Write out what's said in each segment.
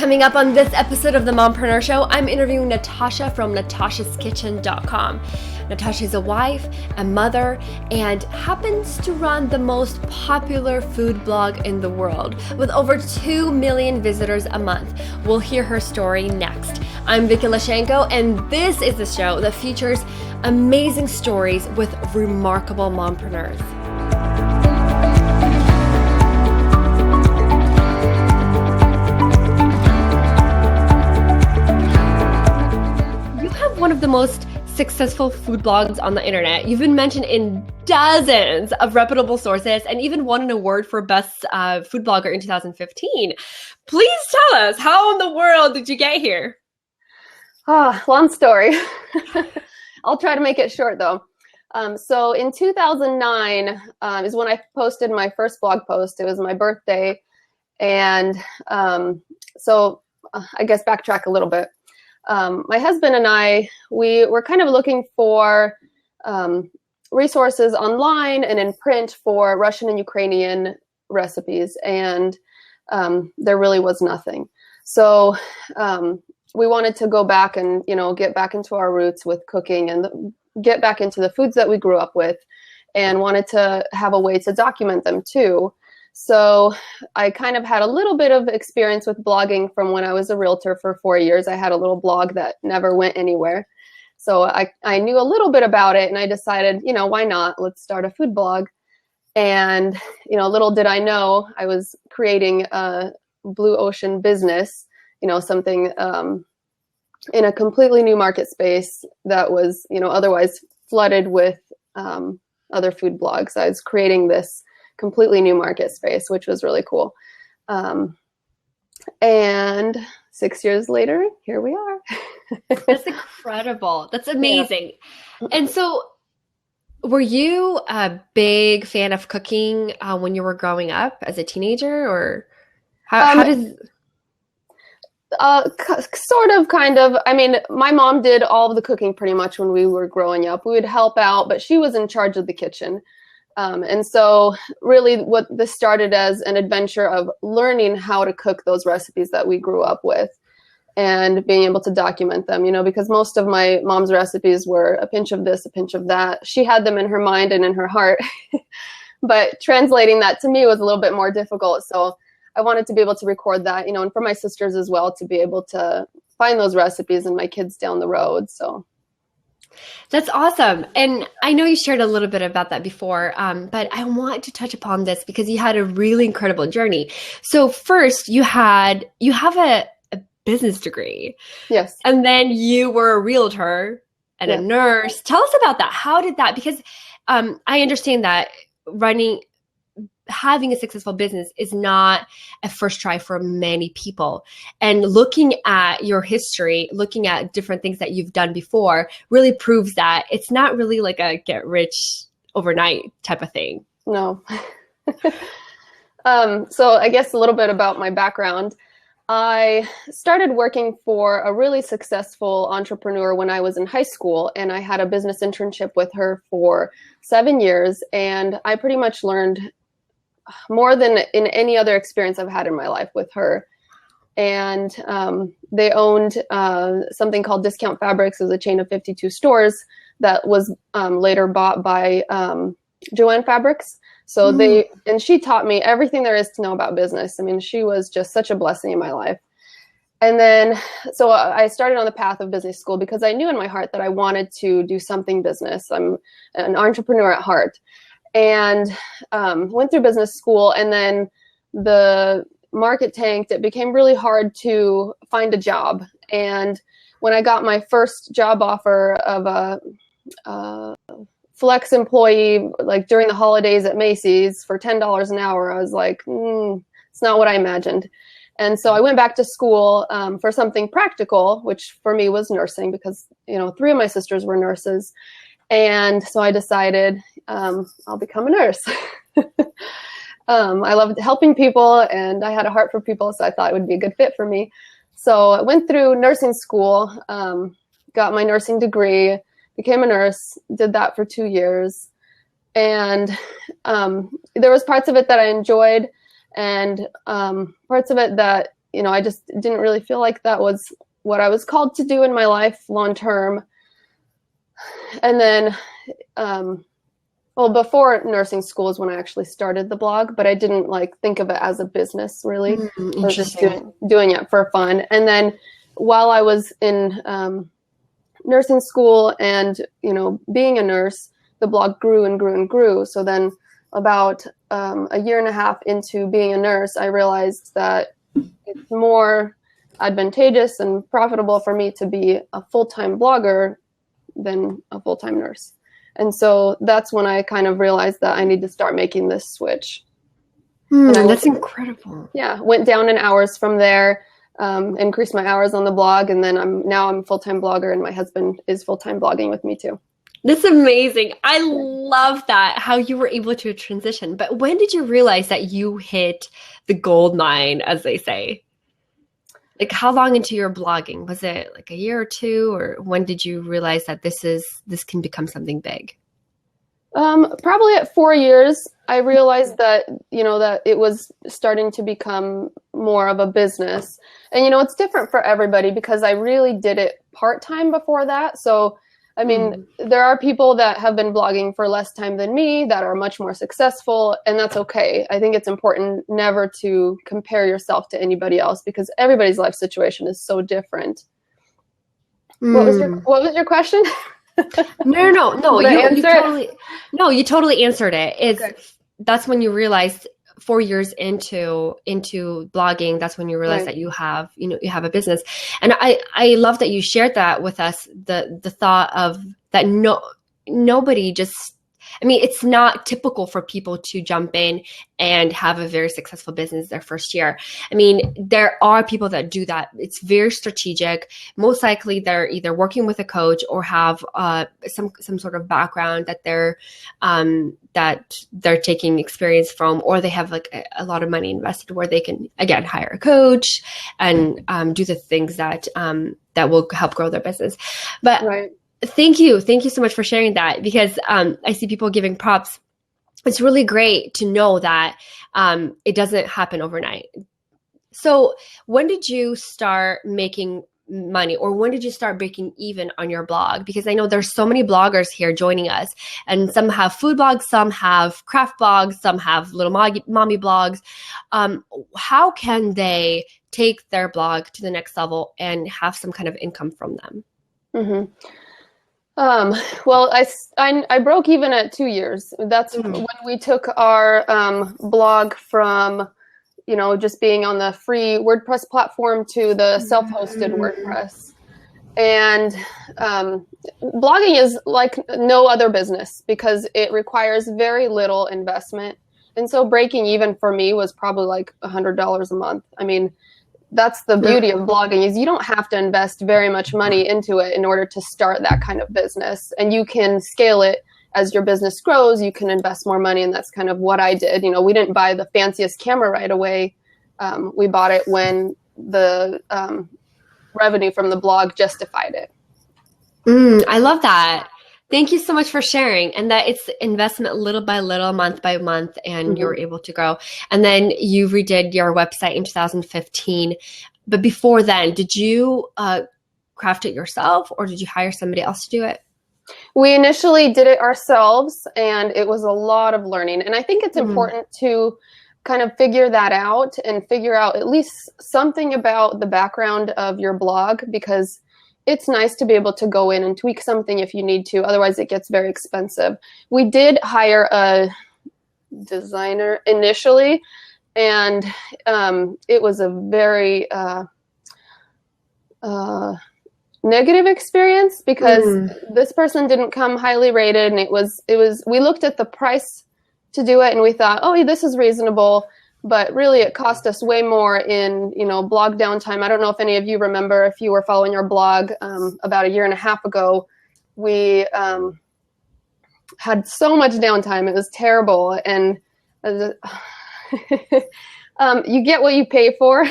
Coming up on this episode of the Mompreneur Show, I'm interviewing Natasha from NatashasKitchen.com. Natasha is a wife, a mother, and happens to run the most popular food blog in the world with over 2 million visitors a month. We'll hear her story next. I'm Vicky, and this is the show that features amazing stories with remarkable mompreneurs. One of the most successful food blogs on the internet. You've been mentioned in dozens of reputable sources and even won an award for best food blogger in 2015. Please tell us, how in the world did you get here? Long story. I'll try to make it short though. So in 2009 is when I posted my first blog post. It was my birthday. And so I guess backtrack a little bit. My husband and I, we were kind of looking for resources online and in print for Russian and Ukrainian recipes, and there really was nothing. So we wanted to go back and, get back into our roots with cooking and get back into the foods that we grew up with, and wanted to have a way to document them too. So I kind of had a little bit of experience with blogging from when I was a realtor for 4 years. I had a little blog that never went anywhere. So I knew a little bit about it, and I decided, why not? Let's start a food blog. And, little did I know I was creating a blue ocean business, something in a completely new market space that was, otherwise flooded with other food blogs. I was creating this completely new market space, which was really cool. And 6 years later, here we are. That's incredible. That's amazing. Yeah. And so were you a big fan of cooking when you were growing up as a teenager, or how did... Sort of, kind of. I mean, my mom did all of the cooking pretty much when we were growing up. We would help out, but she was in charge of the kitchen. And so really what this started as an adventure of learning how to cook those recipes that we grew up with and being able to document them, because most of my mom's recipes were a pinch of this, a pinch of that. She had them in her mind and in her heart, but translating that to me was a little bit more difficult. So I wanted to be able to record that, and for my sisters as well, to be able to find those recipes and my kids down the road. So that's awesome. And I know you shared a little bit about that before, but I want to touch upon this because you had a really incredible journey. So first you have a business degree. Yes. And then you were a realtor and a nurse. Tell us about that. How did that, because I understand that having a successful business is not a first try for many people. And looking at your history, looking at different things that you've done before really proves that it's not really like a get rich overnight type of thing. No. So I guess a little bit about my background. I started working for a really successful entrepreneur when I was in high school, and I had a business internship with her for 7 years. And I pretty much learned more than in any other experience I've had in my life with her. And they owned something called Discount Fabrics. It was a chain of 52 stores that was later bought by Joanne Fabrics. So and she taught me everything there is to know about business. I mean, she was just such a blessing in my life. And then, so I started on the path of business school because I knew in my heart that I wanted to do something business. I'm an entrepreneur at heart. And went through business school, and then the market tanked. It became really hard to find a job. And when I got my first job offer of a flex employee, like during the holidays at Macy's for $10 an hour, I was like, it's not what I imagined. And so I went back to school for something practical, which for me was nursing, because 3 of my sisters were nurses. And so I decided I'll become a nurse. I loved helping people, and I had a heart for people, so I thought it would be a good fit for me. So I went through nursing school, got my nursing degree, became a nurse, did that for 2 years. And there was parts of it that I enjoyed, and parts of it that I just didn't really feel like that was what I was called to do in my life long term. And then, before nursing school is when I actually started the blog, but I didn't like think of it as a business really. I was just doing it for fun. And then while I was in nursing school and, being a nurse, the blog grew and grew and grew. So then about a year and a half into being a nurse, I realized that it's more advantageous and profitable for me to be a full-time blogger than a full-time nurse. And so that's when I kind of realized that I need to start making this switch. That's incredible. Yeah, went down in hours from there, increased my hours on the blog, and then I'm a full-time blogger, and my husband is full-time blogging with me too. That's amazing. I love that, how you were able to transition. But when did you realize that you hit the gold mine, as they say? Like, how long into your blogging? Was it like a year or two, or when did you realize that this can become something big? Probably at 4 years, I realized that, that it was starting to become more of a business. And, it's different for everybody because I really did it part-time before that. So, I mean, there are people that have been blogging for less time than me that are much more successful, and that's okay. I think it's important never to compare yourself to anybody else because everybody's life situation is so different. What was your question? No. You totally answered it. That's when you realized 4 years into blogging, that's when you realize that you have a business. And I love that you shared that with us, the thought of that nobody just, it's not typical for people to jump in and have a very successful business their first year. There are people that do that. It's very strategic. Most likely they're either working with a coach or have some sort of background that they're taking experience from, or they have like a lot of money invested where they can, again, hire a coach and do the things that will help grow their business. But Thank you so much for sharing that, because I see people giving props. It's really great to know that it doesn't happen overnight. So when did you start making money, or when did you start breaking even on your blog? Because I know there's so many bloggers here joining us, and some have food blogs, some have craft blogs, some have little mommy blogs. How can they take their blog to the next level and have some kind of income from them? Mm-hmm. Well, I broke even at 2 years. That's when we took our blog from, just being on the free WordPress platform to the self-hosted WordPress. And blogging is like no other business because it requires very little investment. And so breaking even for me was probably like $100 a month. That's the beauty of blogging, is you don't have to invest very much money into it in order to start that kind of business. And you can scale it as your business grows. You can invest more money, and that's kind of what I did. We didn't buy the fanciest camera right away. We bought it when the revenue from the blog justified it. I love that. Thank you so much for sharing. And that it's investment little by little, month by month, and you're able to grow. And then you redid your website in 2015. But before then, did you craft it yourself, or did you hire somebody else to do it? We initially did it ourselves, and it was a lot of learning. And I think it's important to kind of figure that out and figure out at least something about the background of your blog, because it's nice to be able to go in and tweak something if you need to. Otherwise, it gets very expensive. We did hire a designer initially, and it was a very negative experience because this person didn't come highly rated, and it was we looked at the price to do it and we thought, oh, this is reasonable. But really, it cost us way more in, blog downtime. I don't know if any of you remember, if you were following our blog about a year and a half ago, we had so much downtime. It was terrible. And you get what you pay for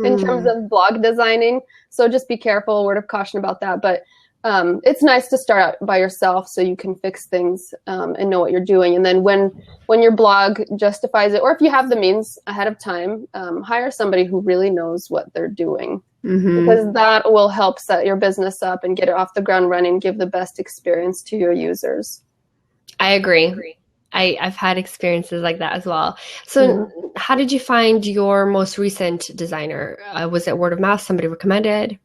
in terms of blog designing. So just be careful, word of caution about that. But it's nice to start out by yourself so you can fix things and know what you're doing. And then when your blog justifies it, or if you have the means ahead of time, hire somebody who really knows what they're doing, because that will help set your business up and get it off the ground running, give the best experience to your users. I agree. I've had experiences like that as well. So how did you find your most recent designer? Was it word of mouth? Somebody recommended?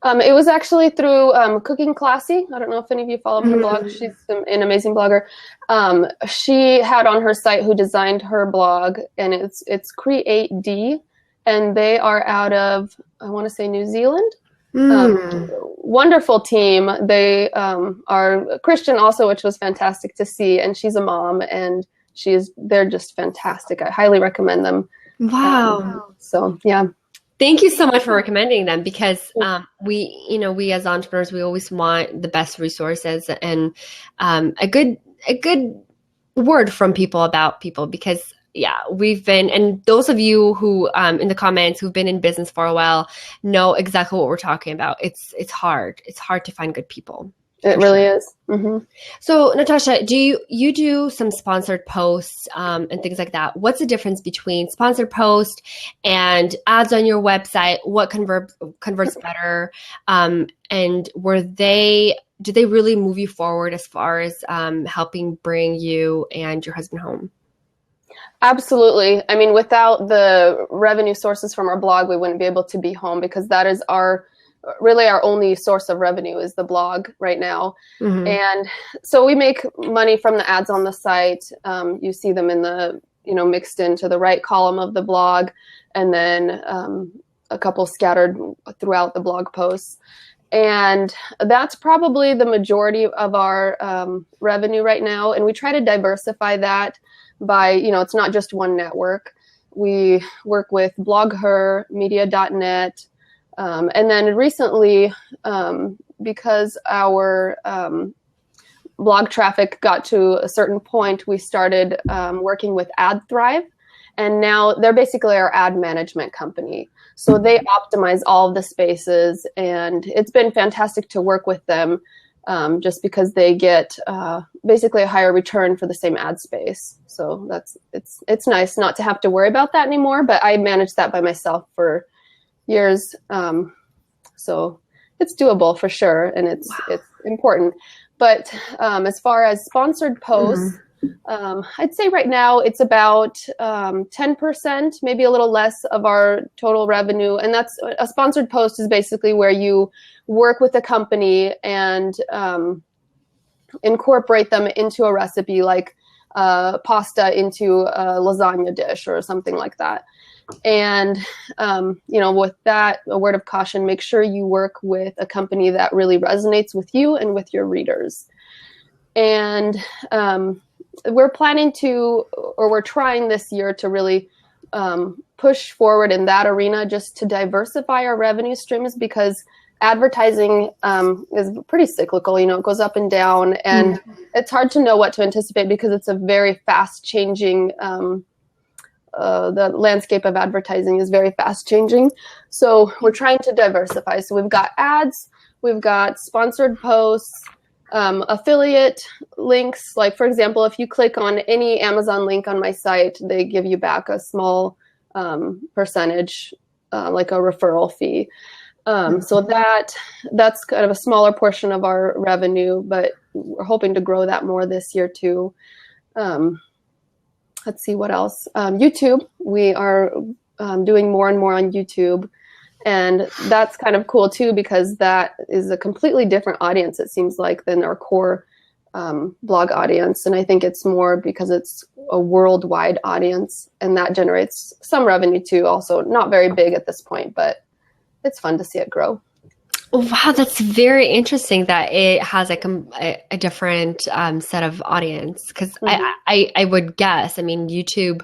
It was actually through Cooking Classy. I don't know if any of you follow her blog. She's an amazing blogger. She had on her site who designed her blog, and it's Create D, and they are out of, I want to say, New Zealand. Wonderful team. They are Christian also, which was fantastic to see, and she's a mom, and they're just fantastic. I highly recommend them. Wow. So yeah. Thank you so much for recommending them, because we as entrepreneurs, we always want the best resources and a good word from people about people, because we've been, and those of you who in the comments who've been in business for a while know exactly what we're talking about. It's hard. It's hard to find good people. It really is. So Natasha, do you do some sponsored posts and things like that? What's the difference between sponsored post and ads on your website? What converts better? And did they really move you forward as far as helping bring you and your husband home? Absolutely. I mean, without the revenue sources from our blog, we wouldn't be able to be home, because that is really our only source of revenue is the blog right now. And so we make money from the ads on the site. You see them in the, mixed into the right column of the blog, and then a couple scattered throughout the blog posts. And that's probably the majority of our revenue right now. And we try to diversify that by, it's not just one network. We work with BlogHer, Media.net, and then recently, because our blog traffic got to a certain point, we started working with AdThrive, and now they're basically our ad management company. So they optimize all of the spaces, and it's been fantastic to work with them, just because they get basically a higher return for the same ad space. So it's nice not to have to worry about that anymore, but I managed that by myself for years. So it's doable for sure, and it's important. But as far as sponsored posts, I'd say right now it's about 10%, maybe a little less of our total revenue. And that's a sponsored post is basically where you work with a company and incorporate them into a recipe, like pasta into a lasagna dish or something like that. And, with that, a word of caution, make sure you work with a company that really resonates with you and with your readers. And we're trying this year to really push forward in that arena, just to diversify our revenue streams, because advertising is pretty cyclical. It goes up and down, and it's hard to know what to anticipate, because it's a very fast changing the landscape of advertising is very fast changing. So we're trying to diversify. So we've got ads, we've got sponsored posts, affiliate links. Like, for example, if you click on any Amazon link on my site, they give you back a small percentage, like a referral fee. So that's kind of a smaller portion of our revenue, but we're hoping to grow that more this year too. Let's see what else. YouTube, we are doing more and more on YouTube. And that's kind of cool too, because that is a completely different audience, it seems like, than our core blog audience. And I think it's more because it's a worldwide audience, and that generates some revenue too. Also, not very big at this point, but it's fun to see it grow. Wow, that's very interesting that it has a different set of audience, because I would guess, YouTube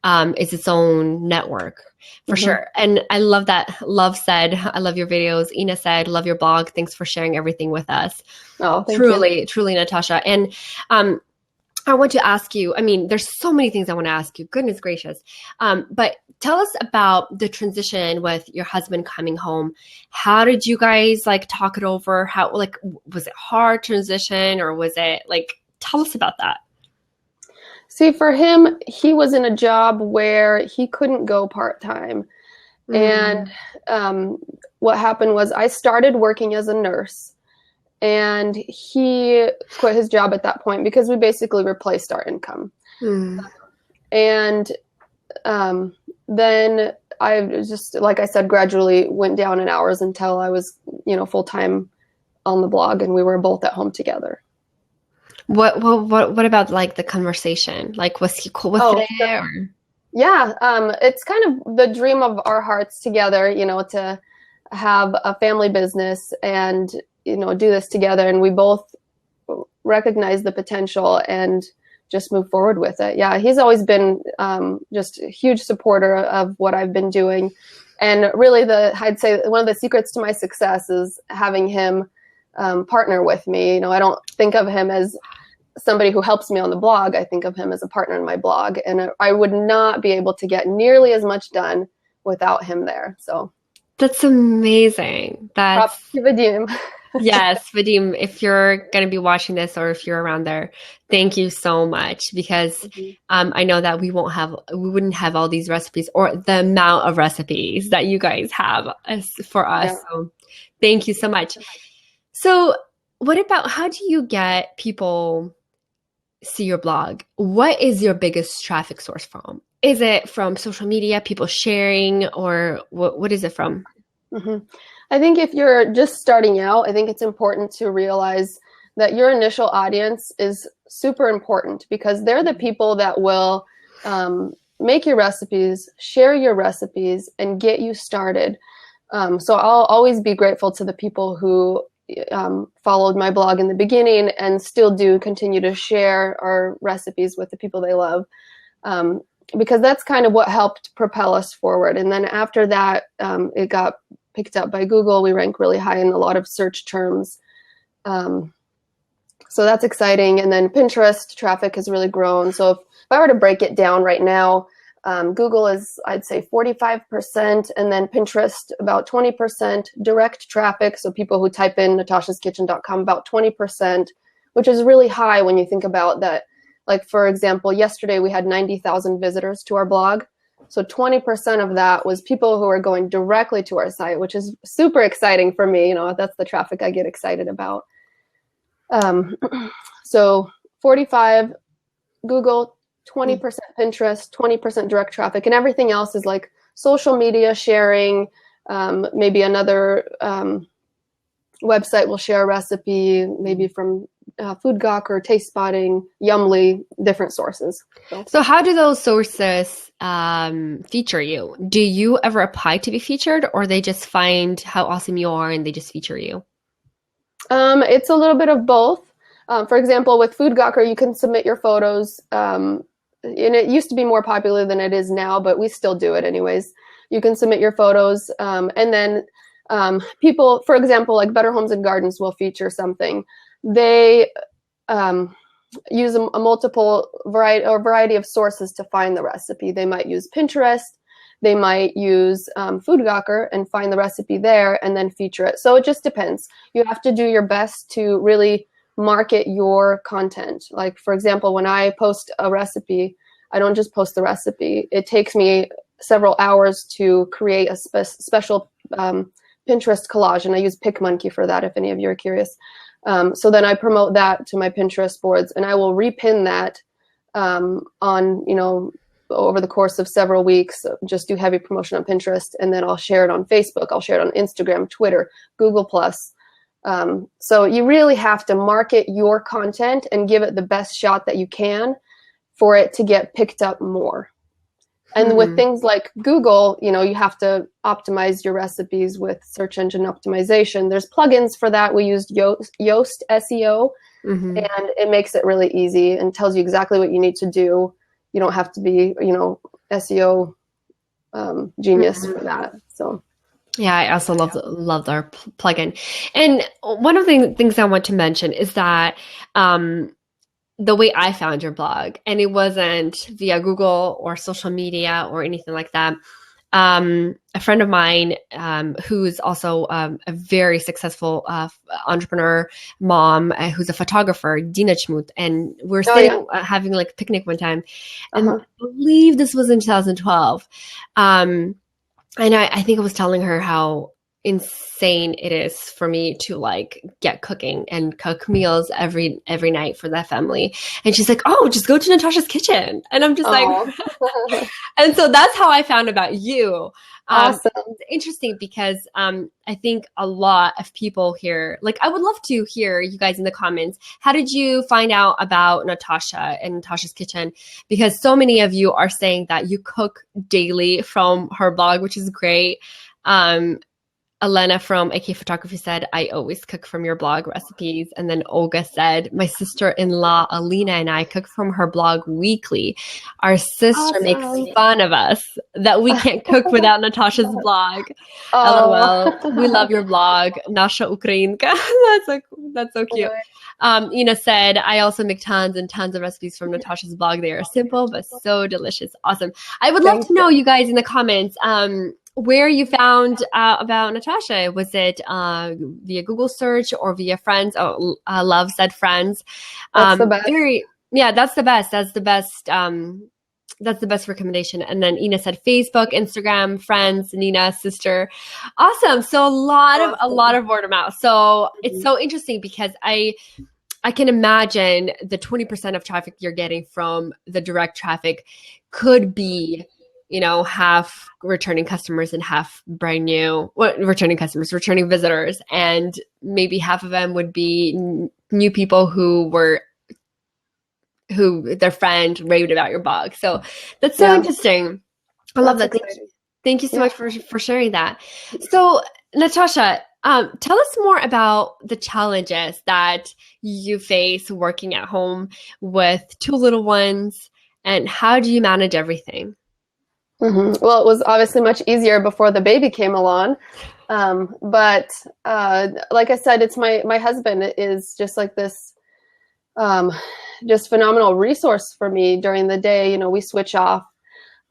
is its own network for sure. And I love that. Love said, I love your videos. Ina said, love your blog. Thanks for sharing everything with us. Oh, thank you. Truly, Natasha. And I want to ask you, I mean, there's so many things I want to ask you. Goodness gracious. But tell us about the transition with your husband coming home. How did you guys like talk it over? How, like, was it hard transition or was it like, tell us about that. See, for him, he was in a job where he couldn't go part-time. And what happened was I started working as a nurse, and he quit his job at that point because we basically replaced our income. And then I just, like I said, gradually went down in hours until I was, full-time on the blog, and we were both at home together. What about like the conversation? Like, was he cool with it? Or? Yeah, it's kind of the dream of our hearts together, to have a family business and, do this together. And we both recognize the potential and just move forward with it. Yeah, he's always been just a huge supporter of what I've been doing. And really I'd say one of the secrets to my success is having him partner with me. I don't think of him as somebody who helps me on the blog. I think of him as a partner in my blog, and I would not be able to get nearly as much done without him there. So that's amazing. That's Vadim. Yes, Vadim, if you're going to be watching this or if you're around there, thank you so much, because I know that we wouldn't have all these recipes or the amount of recipes that you guys have for us. Yeah. So thank you so much. So what about, how do you get people see your blog? What is your biggest traffic source from? Is it from social media, people sharing, or what is it from? I think if you're just starting out, I think it's important to realize that your initial audience is super important, because they're the people that will make your recipes, share your recipes, and get you started. So I'll always be grateful to the people who followed my blog in the beginning and still do continue to share our recipes with the people they love, because that's kind of what helped propel us forward. And then after that, it got picked up by Google. We rank really high in a lot of search terms. So that's exciting. And then Pinterest traffic has really grown. So if I were to break it down right now, Google is, I'd say, 45%, and then Pinterest about 20%, direct traffic, so people who type in natashaskitchen.com, about 20%, which is really high when you think about that. Like, for example, yesterday we had 90,000 visitors to our blog. So 20% of that was people who are going directly to our site, which is super exciting for me. That's the traffic I get excited about. So 45 Google, 20% Pinterest, 20% direct traffic, and everything else is like social media sharing. Maybe another website will share a recipe, maybe from Food Gawker, Taste Spotting, Yumly, different sources. So how do those sources feature you? Do you ever apply to be featured, or they just find how awesome you are and they just feature you? It's a little bit of both. For example, with Food Gawker, you can submit your photos. And it used to be more popular than it is now, but we still do it anyways. You can submit your photos, and then people, for example, like Better Homes and Gardens will feature something. They use a multiple variety of sources to find the recipe. They might use Pinterest, they might use Food Gawker and find the recipe there and then feature it. So it just depends. You have to do your best to really market your content. Like, for example, when I post a recipe, I don't just post the recipe. It takes me several hours to create a special Pinterest collage, and I use PicMonkey for that if any of you are curious. So then I promote that to my Pinterest boards, and I will repin that on, over the course of several weeks, just do heavy promotion on Pinterest, and then I'll share it on Facebook, I'll share it on Instagram, Twitter, Google+. So you really have to market your content and give it the best shot that you can for it to get picked up more. And with things like Google, you have to optimize your recipes with search engine optimization. There's plugins for that. We used Yoast SEO, and it makes it really easy and tells you exactly what you need to do. You don't have to be, SEO genius for that. So. Yeah, I also love their plugin. And one of the things I want to mention is that the way I found your blog, and it wasn't via Google or social media or anything like that. A friend of mine who's also a very successful entrepreneur mom who's a photographer, Dina Chmut, and we're sitting having like a picnic one time, and I believe this was in 2012. And I think I was telling her how insane it is for me to like get cooking and cook meals every night for that family. And she's like, oh, just go to Natashas Kitchen. And I'm just like, and so that's how I found about you. Awesome. It's interesting because I think a lot of people here, like I would love to hear you guys in the comments. How did you find out about Natasha and Natasha's Kitchen? Because so many of you are saying that you cook daily from her blog, which is great. Elena from AK Photography said, I always cook from your blog recipes. And then Olga said, my sister-in-law, Alina, and I cook from her blog weekly. Our sister makes fun of us that we can't cook without Natasha's blog. LOL. We love your blog. Nasha Ukrainka. That's so cute. Ina said, I also make tons and tons of recipes from Natasha's blog. They are simple, but so delicious. Awesome. I would love to know, you guys in the comments, where you found out about Natasha. Was it via Google search or via friends? Oh, Love said friends. That's the best. That's the best. That's the best. That's the best recommendation. And then Ina said Facebook, Instagram, friends, Nina, sister. Awesome. So a lot of word of mouth. So it's so interesting because I can imagine the 20% of traffic you're getting from the direct traffic could be, half returning customers and half returning visitors. And maybe half of them would be new people who their friend raved about your blog. So that's so interesting. I love that. Thank you so much for sharing that. So Natasha, tell us more about the challenges that you face working at home with two little ones, and how do you manage everything? Mm-hmm. Well, it was obviously much easier before the baby came along. But like I said, it's my husband is just like this, just phenomenal resource for me during the day. We switch off.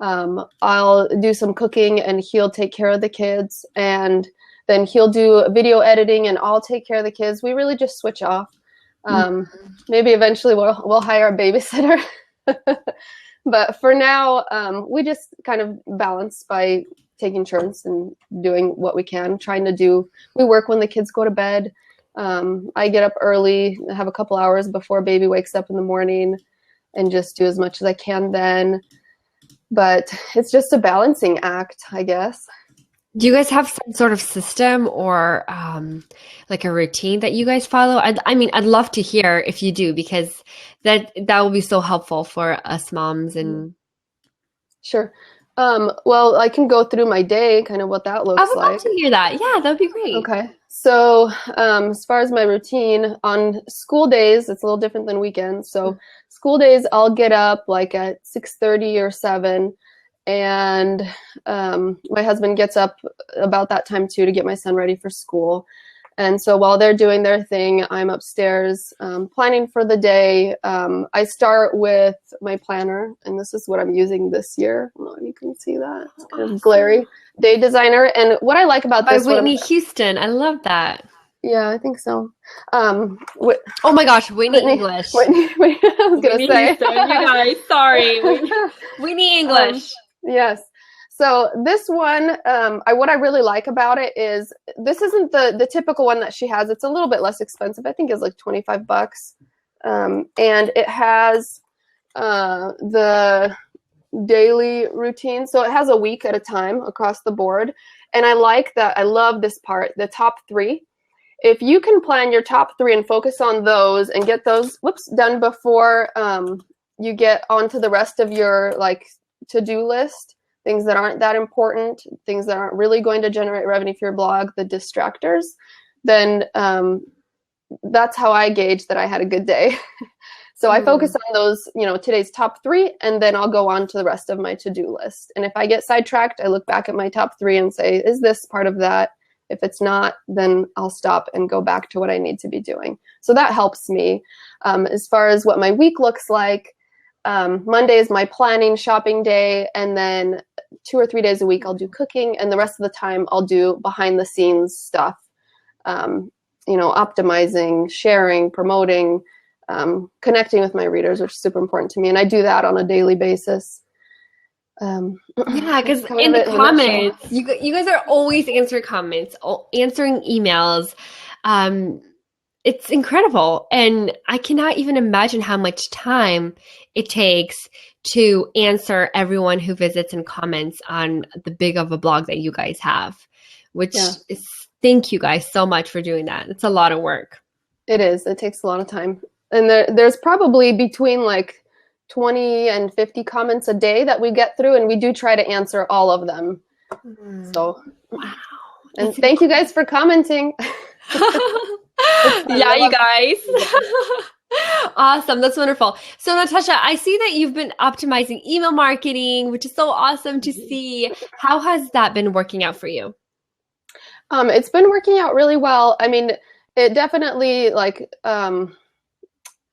I'll do some cooking and he'll take care of the kids, and then he'll do video editing and I'll take care of the kids. We really just switch off. Maybe eventually we'll hire a babysitter. But for now, we just kind of balance by taking turns and doing what we can, we work when the kids go to bed. I get up early, have a couple hours before baby wakes up in the morning, and just do as much as I can then. But it's just a balancing act, I guess. Do you guys have some sort of system or like a routine that you guys follow? I'd love to hear if you do, because that will be so helpful for us moms. And sure. Well, I can go through my day, kind of what that looks like. I would love to hear that. Yeah, that would be great. Okay. So as far as my routine, on school days, it's a little different than weekends. So school days, I'll get up like at 6:30 or 7. And my husband gets up about that time too to get my son ready for school. And so while they're doing their thing, I'm upstairs planning for the day. I start with my planner, and this is what I'm using this year. I don't know if you can see that. It's kind of glary. Day Designer. And what I like about this— Whitney Houston. I love that. Yeah, I think so. Oh my gosh, Whitney English. Whitney, I was going to say. Houston, you guys, sorry. Whitney English. Yes. So this one, what I really like about it is this isn't the typical one that she has. It's a little bit less expensive. I think it's like $25. And it has the daily routine. So it has a week at a time across the board. And I like that. I love this part, the top 3. If you can plan your top 3 and focus on those and get those done before you get onto the rest of your to-do list, things that aren't that important, things that aren't really going to generate revenue for your blog, the distractors, then that's how I gauge that I had a good day. So I focus on those, today's top 3, and then I'll go on to the rest of my to-do list. And if I get sidetracked, I look back at my top 3 and say, is this part of that? If it's not, then I'll stop and go back to what I need to be doing. So that helps me. As far as what my week looks like, Monday is my planning shopping day, and then 2 or 3 days a week I'll do cooking, and the rest of the time I'll do behind the scenes stuff, optimizing, sharing, promoting, connecting with my readers, which is super important to me, and I do that on a daily basis. Yeah, because in the comments, you guys are always answering comments, answering emails. It's incredible. And I cannot even imagine how much time it takes to answer everyone who visits and comments on the big of a blog that you guys have, which is, thank you guys so much for doing that. It's a lot of work. It is. It takes a lot of time. And there's probably between like 20 and 50 comments a day that we get through, and we do try to answer all of them. So, wow. And thank you guys for commenting. Yeah, you guys. Awesome. That's wonderful. So Natasha, I see that you've been optimizing email marketing, which is so awesome to see. How has that been working out for you? It's been working out really well. I mean, it definitely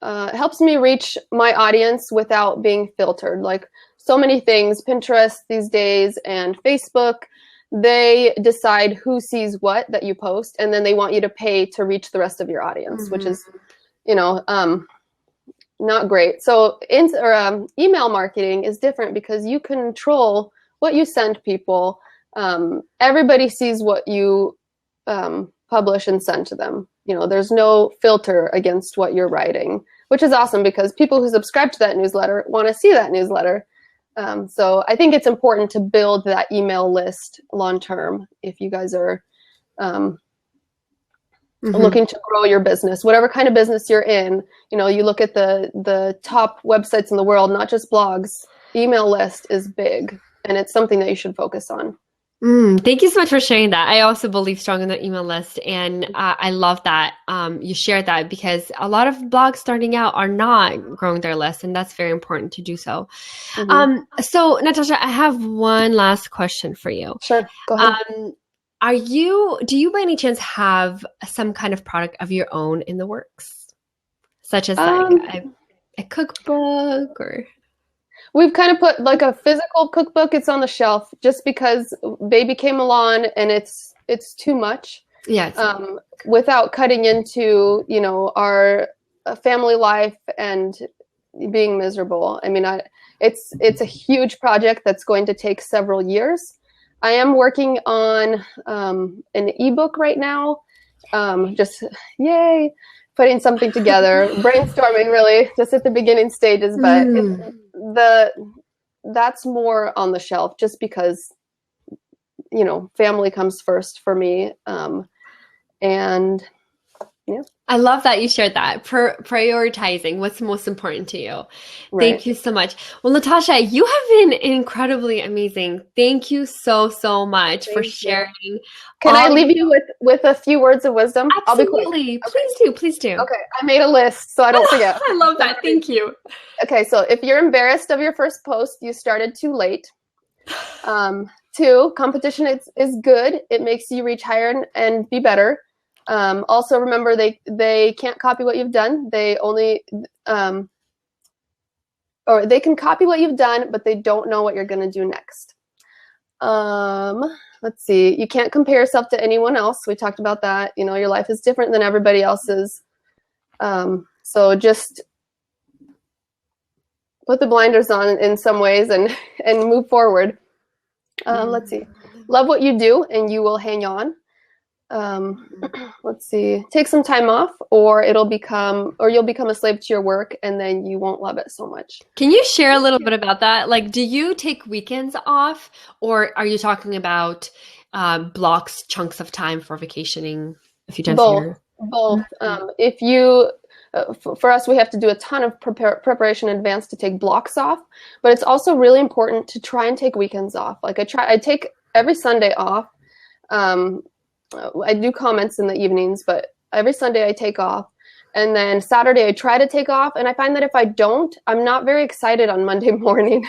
helps me reach my audience without being filtered. Like so many things, Pinterest these days and Facebook, they decide who sees what that you post, and then they want you to pay to reach the rest of your audience, which is, not great. So email marketing is different because you control what you send people. Everybody sees what you publish and send to them. There's no filter against what you're writing, which is awesome because people who subscribe to that newsletter want to see that newsletter. So I think it's important to build that email list long term if you guys are looking to grow your business, whatever kind of business you're in. You look at the top websites in the world, not just blogs. Email list is big, and it's something that you should focus on. Thank you so much for sharing that. I also believe strong in the email list, and I love that you shared that because a lot of blogs starting out are not growing their list, and that's very important to do so. So Natasha, I have one last question for you. Sure, go ahead. Do you by any chance have some kind of product of your own in the works, such as like a cookbook or? We've kind of put like a physical cookbook. It's on the shelf just because baby came along and it's too much. Yeah. Without cutting into, our family life and being miserable. I mean, it's a huge project that's going to take several years. I am working on an ebook right now. Just yay, putting something together, brainstorming really just at the beginning stages, but that's more on the shelf just because, family comes first for me. And yeah. I love that you shared that. Prioritizing what's most important to you. Right. Thank you so much. Well, Natasha, you have been incredibly amazing. Thank you so, so much for sharing. Can I leave you with a few words of wisdom? Absolutely. I'll be quick. Please do. Okay. I made a list so I don't forget. I love that. Thank you. Okay. So if you're embarrassed of your first post, you started too late. 2, competition is good. It makes you reach higher and be better. Also remember they can't copy what you've done. They only, or they can copy what you've done, but they don't know what you're going to do next. Let's see. You can't compare yourself to anyone else. We talked about that. Your life is different than everybody else's. So just put the blinders on in some ways and move forward. Let's see. Love what you do and you will hang on. Let's see. Take some time off or you'll become a slave to your work and then you won't love it so much. Can you share a little bit about that? Like, do you take weekends off or are you talking about blocks, chunks of time for vacationing a few times a year? Both. If you, for us, we have to do a ton of preparation in advance to take blocks off, but it's also really important to try and take weekends off. Like I take every Sunday off. I do comments in the evenings, but every Sunday I take off. And then Saturday I try to take off. And I find that if I don't, I'm not very excited on Monday morning.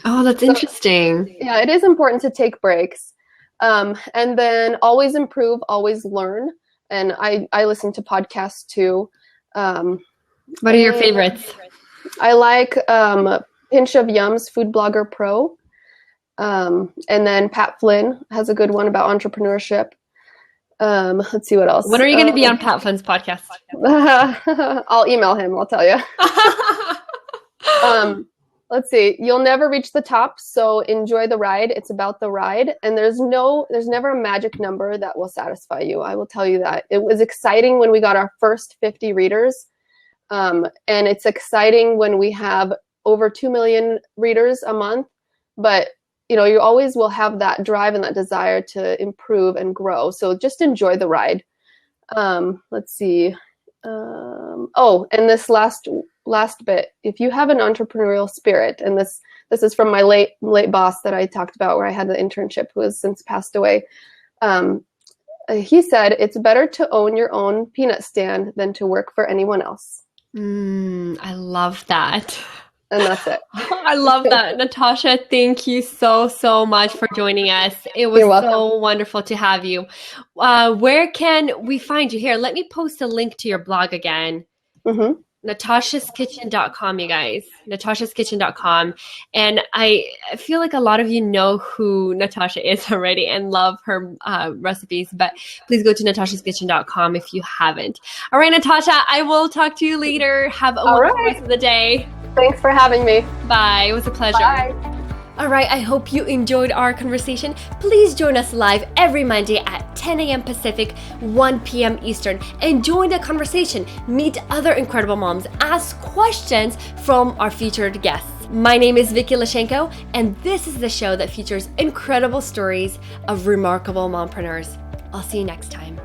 Oh, that's interesting. Yeah, it is important to take breaks. And then always improve, always learn. And I listen to podcasts too. What are your favorites? I like Pinch of Yum's Food Blogger Pro. And then Pat Flynn has a good one about entrepreneurship. Let's see what else. When are you going to be on Pat Flynn's podcast? I'll email him. I'll tell you. Let's see. You'll never reach the top, so enjoy the ride. It's about the ride, and there's never a magic number that will satisfy you. I will tell you that. It was exciting when we got our first 50 readers, and it's exciting when we have over 2 million readers a month. But you always will have that drive and that desire to improve and grow. So just enjoy the ride. Let's see. And this last bit, if you have an entrepreneurial spirit, and this is from my late boss that I talked about, where I had the internship, who has since passed away. He said, it's better to own your own peanut stand than to work for anyone else. I love that. And that's it. I love that. Natasha, thank you so much for joining us. It was so wonderful to have you. Where can we find you? Here, let me post a link to your blog again. Mm-hmm. NatashasKitchen.com, you guys. NatashasKitchen.com. And I feel like a lot of you know who Natasha is already and love her recipes, but please go to NatashasKitchen.com if you haven't. All right, Natasha, I will talk to you later. Have a wonderful rest of the day. Thanks for having me. Bye. It was a pleasure. Bye. All right, I hope you enjoyed our conversation. Please join us live every Monday at 10 a.m. Pacific, 1 p.m. Eastern, and join the conversation. Meet other incredible moms. Ask questions from our featured guests. My name is Vicky Lashenko, and this is the show that features incredible stories of remarkable mompreneurs. I'll see you next time.